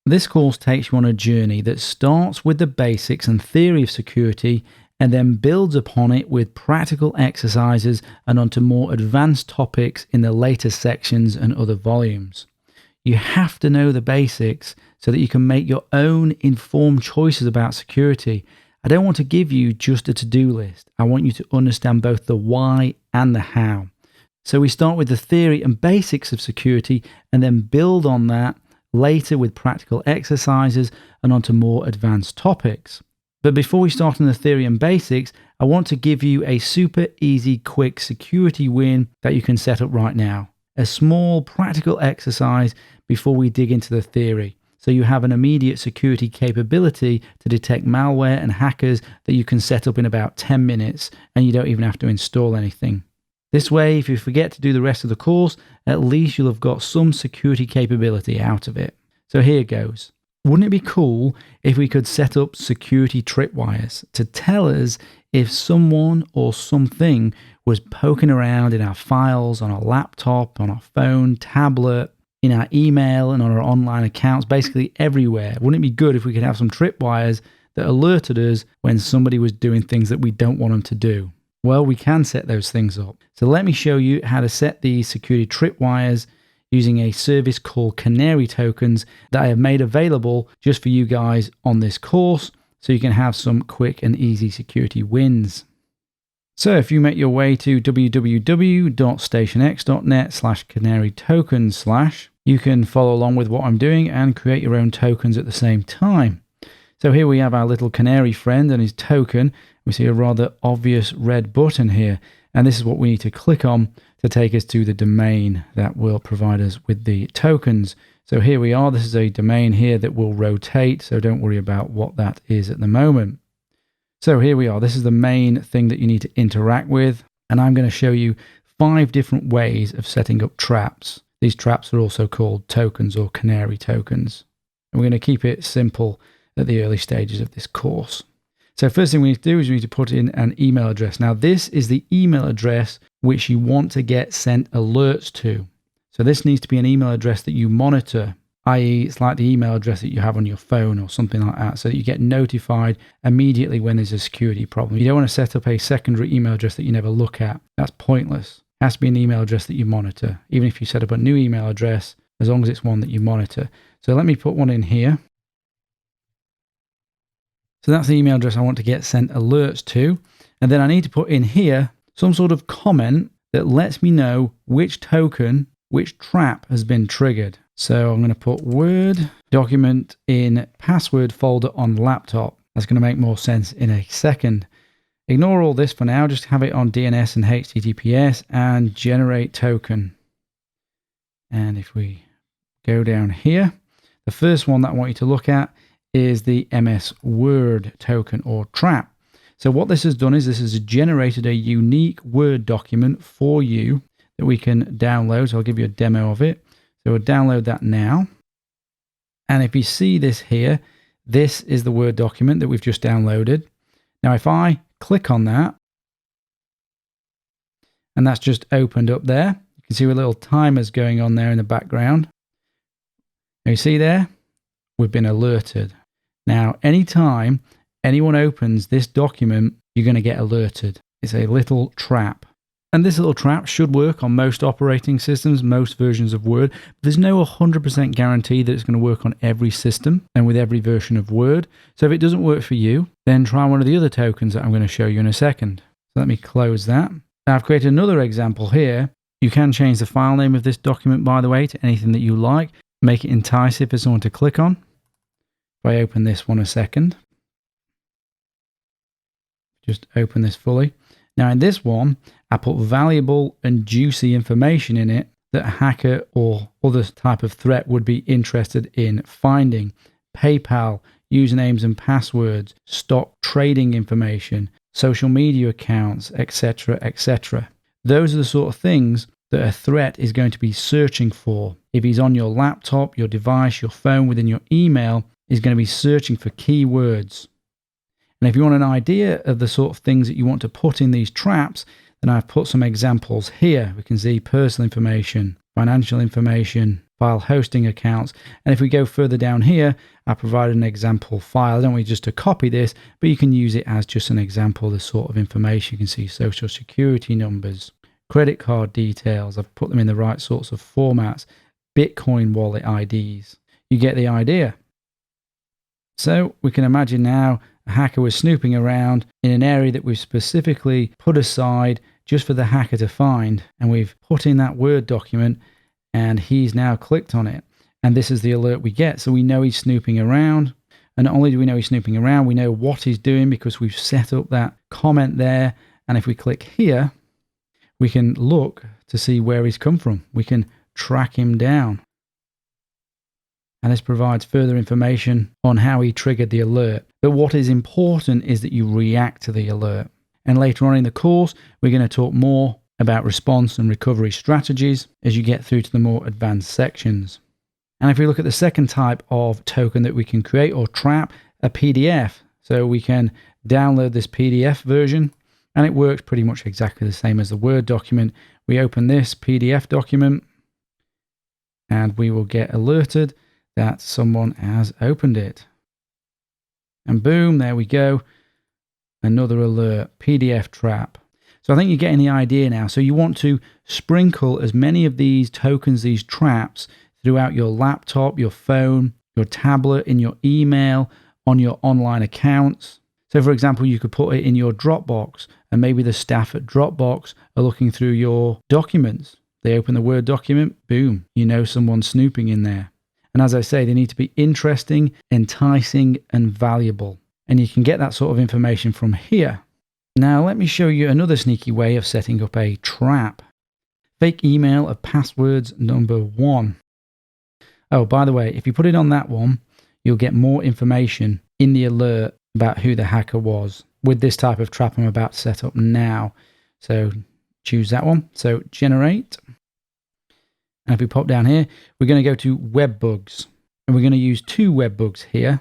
This course takes you on a journey that starts with the basics and theory of security and then builds upon it with practical exercises and onto more advanced topics in the later sections and other volumes. You have to know the basics so that you can make your own informed choices about security. I don't want to give you just a to-do list. I want you to understand both the why and the how. So we start with the theory and basics of security and then build on that later with practical exercises and onto more advanced topics. But before we start on the theory and basics, I want to give you a super easy, quick security win that you can set up right now. A small practical exercise before we dig into the theory. So you have an immediate security capability to detect malware and hackers that you can set up in about 10 minutes and you don't even have to install anything. This way, if you forget to do the rest of the course, at least you'll have got some security capability out of it. So here goes. Wouldn't it be cool if we could set up security tripwires to tell us if someone or something was poking around in our files, on our laptop, on our phone, tablet, in our email and on our online accounts, basically everywhere? Wouldn't it be good if we could have some tripwires that alerted us when somebody was doing things that we don't want them to do? Well, we can set those things up. So let me show you how to set these security tripwires using a service called Canary Tokens that I have made available just for you guys on this course so you can have some quick and easy security wins. So if you make your way to www.stationx.net/canarytokens/, you can follow along with what I'm doing and create your own tokens at the same time. So here we have our little canary friend and his token. We see a rather obvious red button here, and this is what we need to click on to take us to the domain that will provide us with the tokens. So here we are. This is a domain here that will rotate, so don't worry about what that is at the moment. So here we are. This is the main thing that you need to interact with, and I'm going to show you 5 different ways of setting up traps. These traps are also called tokens or canary tokens. And we're going to keep it simple at the early stages of this course. So first thing we need to do is we need to put in an email address. Now this is the email address which you want to get sent alerts to. So this needs to be an email address that you monitor, i.e. it's like the email address that you have on your phone or something like that, so that you get notified immediately when there's a security problem. You don't want to set up a secondary email address that you never look at. That's pointless. It has to be an email address that you monitor. Even if you set up a new email address, as long as it's one that you monitor. So let me put one in here. So that's the email address I want to get sent alerts to. And then I need to put in here some sort of comment that lets me know which token, which trap has been triggered. So I'm going to put Word document in password folder on laptop. That's going to make more sense in a second. Ignore all this for now. Just have it on DNS and HTTPS and generate token. And if we go down here, the first one that I want you to look at is the MS Word token or trap. So what this has done is this has generated a unique Word document for you that we can download. So I'll give you a demo of it. So we'll download that now. And if you see this here, this is the Word document that we've just downloaded. Now if I click on that, and that's just opened up there, you can see a little timer's going on there in the background. Now you see there, we've been alerted. Now, anytime anyone opens this document, you're going to get alerted. It's a little trap. And this little trap should work on most operating systems, most versions of Word. But there's no 100% guarantee that it's going to work on every system and with every version of Word. So if it doesn't work for you, then try one of the other tokens that I'm going to show you in a second. So let me close that. Now I've created another example here. You can change the file name of this document, by the way, to anything that you like. Make it enticing for someone to click on. If I open this one a second, just open this fully. Now in this one, I put valuable and juicy information in it that a hacker or other type of threat would be interested in finding. PayPal, usernames and passwords, stock trading information, social media accounts, etc., etc. Those are the sort of things that a threat is going to be searching for. If he's on your laptop, your device, your phone, within your email, he's going to be searching for keywords. And if you want an idea of the sort of things that you want to put in these traps, then I've put some examples here. We can see personal information, financial information, file hosting accounts. And if we go further down here, I provided an example file. I don't want you just to copy this, but you can use it as just an example of the sort of information. You can see social security numbers, credit card details. I've put them in the right sorts of formats, Bitcoin wallet IDs. You get the idea. So we can imagine now a hacker was snooping around in an area that we've specifically put aside just for the hacker to find. And we've put in that Word document and he's now clicked on it. And this is the alert we get. So we know he's snooping around. And not only do we know he's snooping around, we know what he's doing because we've set up that comment there. And if we click here, we can look to see where he's come from. We can track him down. And this provides further information on how he triggered the alert. But what is important is that you react to the alert. And later on in the course, we're going to talk more about response and recovery strategies as you get through to the more advanced sections. And if we look at the second type of token that we can create or trap, a PDF. So we can download this PDF version and it works pretty much exactly the same as the Word document. We open this PDF document and we will get alerted that someone has opened it. And boom, there we go. Another alert, PDF trap. So I think you're getting the idea now. So you want to sprinkle as many of these tokens, these traps, throughout your laptop, your phone, your tablet, in your email, on your online accounts. So for example, you could put it in your Dropbox and maybe the staff at Dropbox are looking through your documents. They open the Word document, boom, you know someone's snooping in there. And as I say, they need to be interesting, enticing, and valuable. And you can get that sort of information from here. Now, let me show you another sneaky way of setting up a trap. Fake email of passwords number 1. Oh, by the way, if you put it on that one, you'll get more information in the alert about who the hacker was with this type of trap I'm about to set up now. So choose that one. So generate. And if we pop down here, we're going to go to web bugs and we're going to use 2 web bugs here.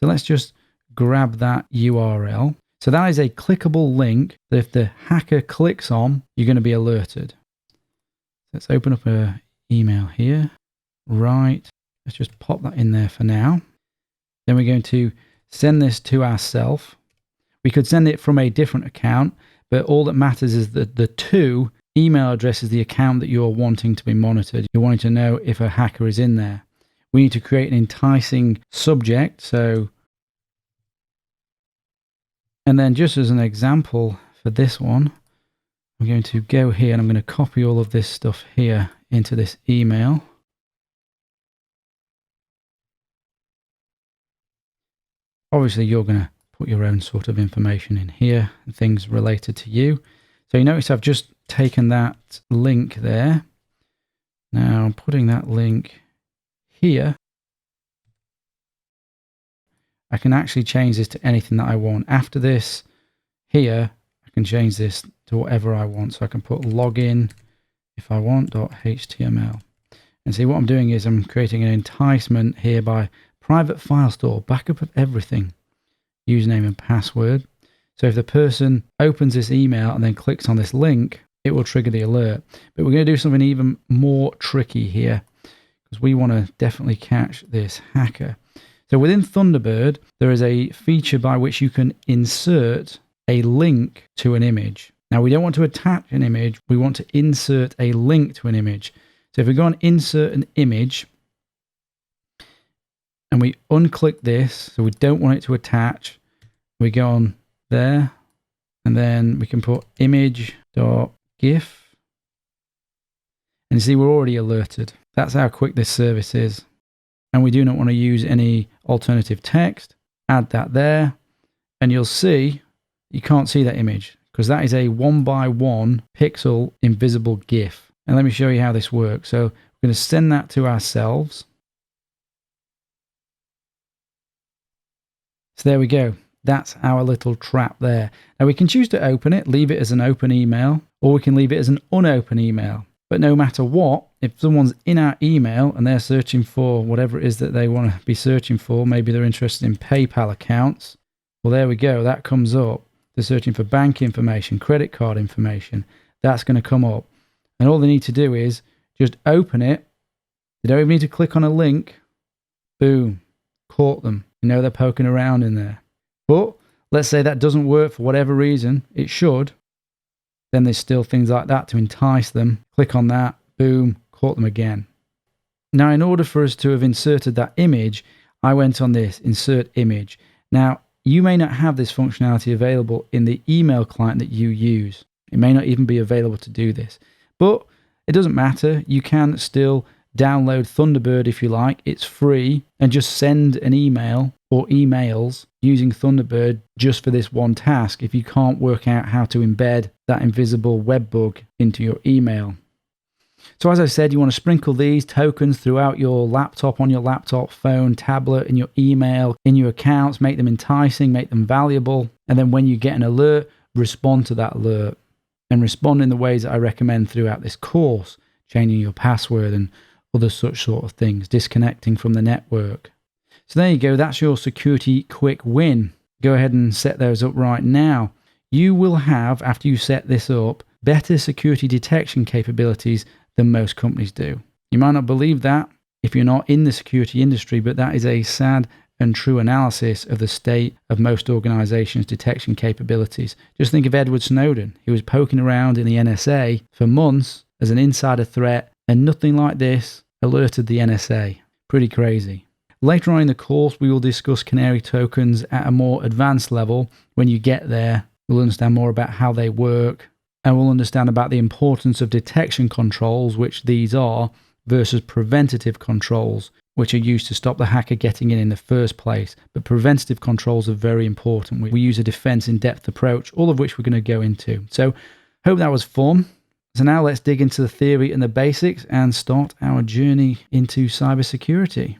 So let's just grab that URL. So that is a clickable link that if the hacker clicks on, you're going to be alerted. Let's open up an email here. Right. Let's just pop that in there for now. Then we're going to send this to ourselves. We could send it from a different account, but all that matters is that the 2 email address is the account that you're wanting to be monitored. You're wanting to know if a hacker is in there. We need to create an enticing subject. So, and then just as an example for this one, I'm going to go here and I'm going to copy all of this stuff here into this email. Obviously, you're going to put your own sort of information in here and things related to you. So you notice I've just taken that link there. Now I'm putting that link here. I can actually change this to anything that I want. After this, here, I can change this to whatever I want. So I can put login, if I want, .html. And see what I'm doing is I'm creating an enticement here by private file store, backup of everything, username and password. So if the person opens this email and then clicks on this link, it will trigger the alert. But we're going to do something even more tricky here because we want to definitely catch this hacker. So within Thunderbird, there is a feature by which you can insert a link to an image. Now, we don't want to attach an image. We want to insert a link to an image. So if we go on insert an image and we unclick this, so we don't want it to attach, we go on there and then we can put image.gif. And you see, we're already alerted. That's how quick this service is. And we do not want to use any alternative text. Add that there. And you'll see, you can't see that image because that is a 1x1 pixel invisible GIF. And let me show you how this works. So we're going to send that to ourselves. So there we go. That's our little trap there. Now we can choose to open it, leave it as an open email, or we can leave it as an unopened email. But no matter what, if someone's in our email and they're searching for whatever it is that they want to be searching for, maybe they're interested in PayPal accounts, well, there we go. That comes up. They're searching for bank information, credit card information. That's going to come up. And all they need to do is just open it. You don't even need to click on a link. Boom. Caught them. You know they're poking around in there. But let's say that doesn't work for whatever reason. It should. Then there's still things like that to entice them. Click on that. Boom. Caught them again. Now, in order for us to have inserted that image, I went on this, insert image. Now, you may not have this functionality available in the email client that you use. It may not even be available to do this. But it doesn't matter. You can still download Thunderbird if you like. It's free. And just send an email or emails using Thunderbird just for this one task if you can't work out how to embed that invisible web bug into your email. So as I said, you want to sprinkle these tokens throughout your laptop, on your laptop, phone, tablet, in your email, in your accounts, make them enticing, make them valuable. And then when you get an alert, respond to that alert. And respond in the ways that I recommend throughout this course, changing your password and other such sort of things, disconnecting from the network. So there you go, that's your security quick win. Go ahead and set those up right now. You will have, after you set this up, better security detection capabilities than most companies do. You might not believe that if you're not in the security industry, but that is a sad and true analysis of the state of most organizations' detection capabilities. Just think of Edward Snowden. He was poking around in the NSA for months as an insider threat, and nothing like this alerted the NSA. Pretty crazy. Later on in the course, we will discuss canary tokens at a more advanced level. When you get there, we'll understand more about how they work, and we'll understand about the importance of detection controls, which these are, versus preventative controls, which are used to stop the hacker getting in the first place. But preventative controls are very important. We use a defense in-depth approach, all of which we're going to go into. So hope that was fun. So now let's dig into the theory and the basics and start our journey into cybersecurity.